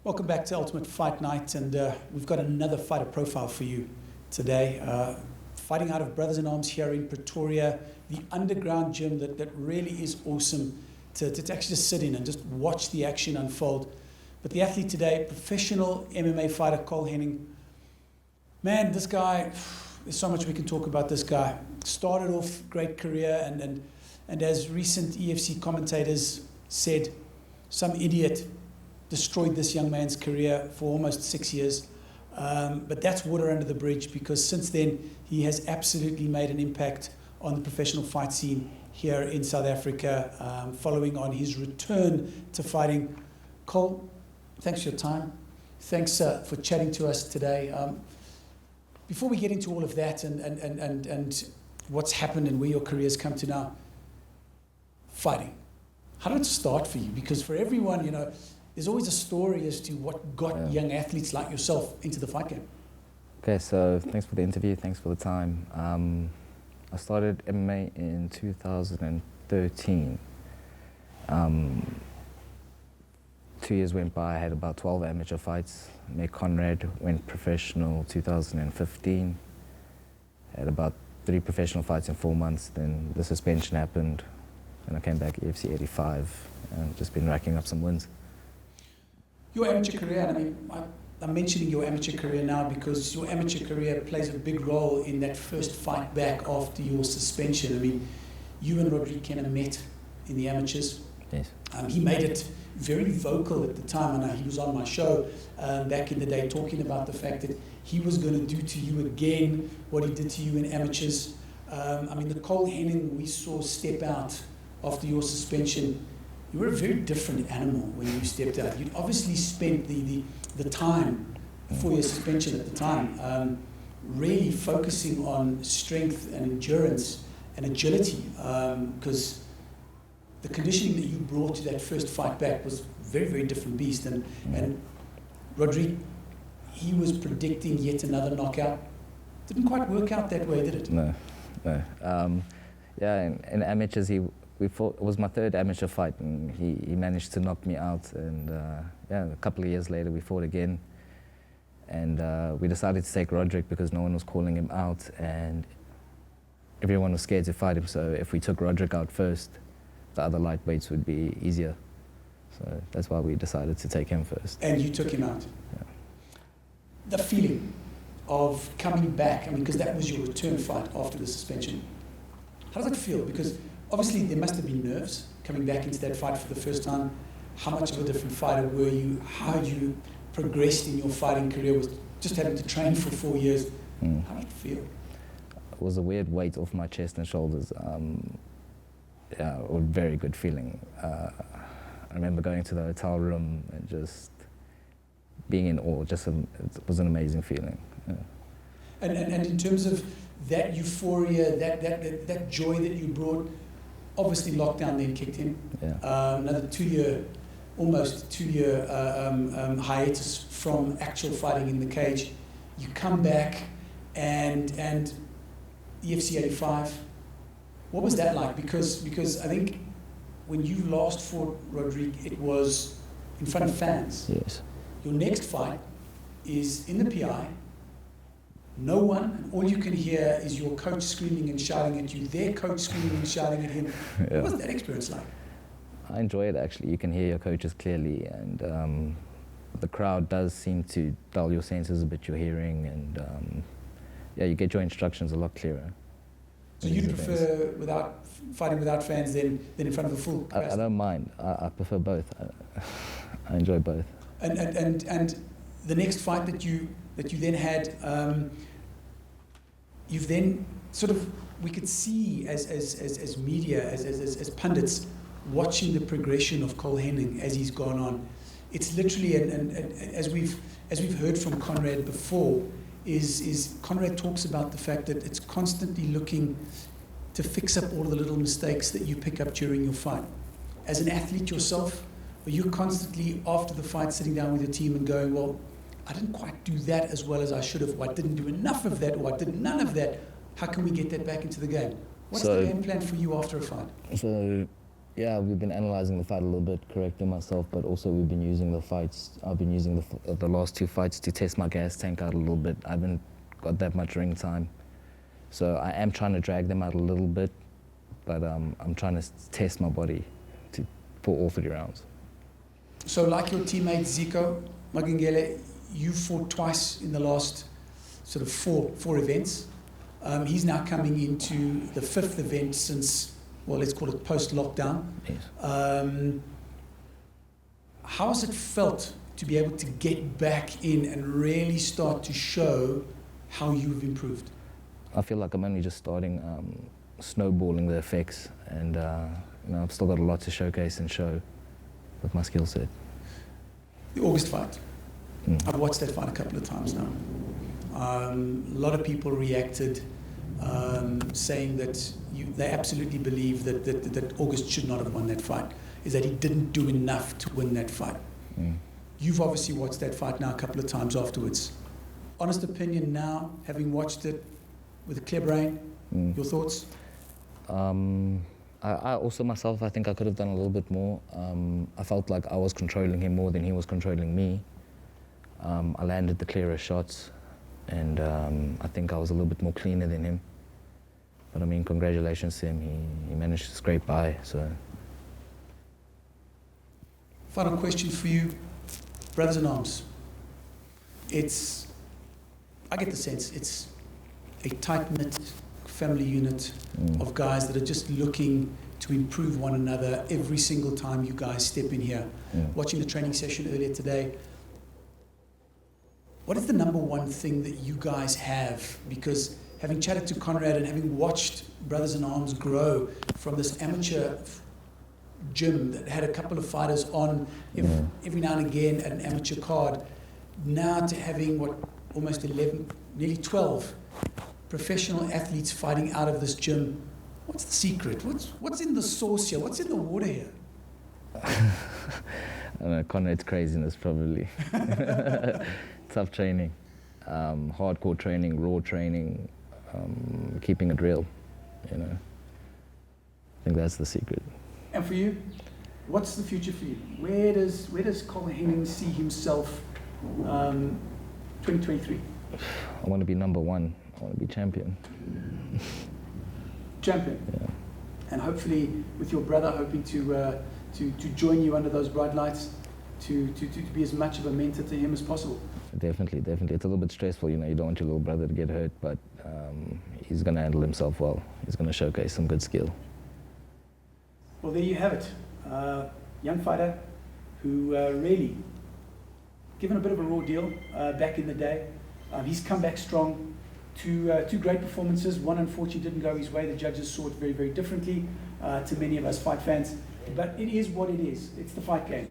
Welcome back to Ultimate Fight Night, and we've got another fighter profile for you today. Fighting out of Brothers in Arms here in Pretoria, the underground gym that really is awesome to actually just sit in and just watch the action unfold. But the athlete today, professional MMA fighter Henning. Man, this guy, there's so much we can talk about this guy. Started off great career, and as recent EFC commentators said, some idiot destroyed this young man's career for almost 6 years. But that's water under the bridge, because since then he has absolutely made an impact on the professional fight scene here in South Africa, following on his return to fighting. Cole, thanks for your time. Thanks for chatting to us today. Before we get into all of that and what's happened and where your career's come to now, fighting. How did it start for you? Because for everyone, there's always a story as to what got young athletes like yourself into the fight game. Okay, so thanks for the interview, thanks for the time. I started MMA in 2013. 2 years went by, I had about 12 amateur fights. Met Conrad, went professional 2015. Had about 3 professional fights in 4 months, then the suspension happened, and I came back EFC 85, and just been racking up some wins. Your amateur career, I'm mentioning your amateur career now because your amateur career plays a big role in that first fight back after your suspension. You and Rodrigue Kenner met in the amateurs. Yes. He made it very vocal at the time, and he was on my show back in the day talking about the fact that he was going to do to you again what he did to you in amateurs. The Cole Henning we saw step out after your suspension, you were a very different animal when you stepped out. You'd obviously spent the time before your suspension at the time really focusing on strength and endurance and agility, because the conditioning that you brought to that first fight back was a very, very different beast. And Rodrigue, he was predicting yet another knockout. Didn't quite work out that way, did it? No. In amateurs, we fought. It was my 3rd amateur fight, and he managed to knock me out. And a couple of years later, we fought again. And we decided to take Rodrigue because no one was calling him out, and everyone was scared to fight him. So if we took Rodrigue out first, the other lightweights would be easier. So that's why we decided to take him first. And you took him out? Yeah. The feeling of coming back, because that was your return fight after the suspension. How does that feel? Because obviously there must have been nerves coming back into that fight for the first time. How much of a different fighter were you? How you progressed in your fighting career with just having to train for 4 years? How did it feel? It was a weird weight off my chest and shoulders. A very good feeling. I remember going to the hotel room and just being in awe. It was an amazing feeling. Yeah. And in terms of that euphoria, that joy that you brought, obviously lockdown then kicked in. Yeah. Another almost two year hiatus from actual fighting in the cage. You come back and EFC 85. What was that like? Because I think when you last fought Rodrigue, it was in front of fans. Yes. Your next fight is in the PI. No one, all you can hear is your coach screaming and shouting at you, their coach screaming and shouting at him. Yeah. What was that experience like? I enjoy it, actually. You can hear your coaches clearly, and the crowd does seem to dull your senses a bit, your hearing, and you get your instructions a lot clearer. So you prefer fighting without fans than in front of a full capacity? I don't mind. I prefer both. I enjoy both. And the next fight that you then had, you've then sort of, we could see as media, as pundits, watching the progression of Cole Henning as he's gone on. It's literally, and as we've heard from Conrad before, is Conrad talks about the fact that it's constantly looking to fix up all the little mistakes that you pick up during your fight. As an athlete yourself, are you constantly after the fight sitting down with your team and going, well, I didn't quite do that as well as I should have, or I didn't do enough of that, or I did none of that. How can we get that back into the game? What's the game plan for you after a fight? So Yeah, we've been analysing the fight a little bit, correcting myself, but also we've been using the fights. I've been using the last 2 fights to test my gas tank out a little bit. I haven't got that much ring time. So I am trying to drag them out a little bit, but I'm trying to test my body for all 3 rounds. So like your teammate Zico Magengele, you fought twice in the last sort of four events. He's now coming into the 5th event since, well, let's call it post-lockdown. Yes. How has it felt to be able to get back in and really start to show how you've improved? I feel like I'm only just starting snowballing the effects, and I've still got a lot to showcase and show with my skill set. The August fight. I've watched that fight a couple of times now. A lot of people reacted saying that they absolutely believe that August should not have won that fight, is that he didn't do enough to win that fight. You've obviously watched that fight now a couple of times afterwards. Honest opinion now, having watched it with a clear brain, your thoughts? I also myself, I think I could have done a little bit more. I felt like I was controlling him more than he was controlling me. I landed the clearer shots, and I think I was a little bit more cleaner than him. But I mean, congratulations to him. He managed to scrape by. So. Final question for you, brothers in arms. I get the sense it's a tight-knit family unit of guys that are just looking to improve one another every single time you guys step in here. Watching the training session earlier today, what is the number one thing that you guys have? Because having chatted to Conrad and having watched Brothers in Arms grow from this amateur gym that had a couple of fighters on every now and again at an amateur card, now to having almost 11, nearly 12 professional athletes fighting out of this gym. What's the secret? What's in the sauce here? What's in the water here? I don't know, Conrad's craziness probably. Tough training, hardcore training, raw training, keeping it real, I think that's the secret. And for you, what's the future for you? Where does Colin Henning see himself 2023? I want to be number 1. I want to be champion. Champion? Yeah. And hopefully with your brother hoping to join you under those bright lights, to be as much of a mentor to him as possible. Definitely. It's a little bit stressful, you don't want your little brother to get hurt, but he's going to handle himself well. He's going to showcase some good skill. Well, there you have it. Young fighter who really given a bit of a raw deal back in the day. He's come back strong. Two great performances. One unfortunately didn't go his way. The judges saw it very, very differently to many of us fight fans. But it is what it is. It's the fight game.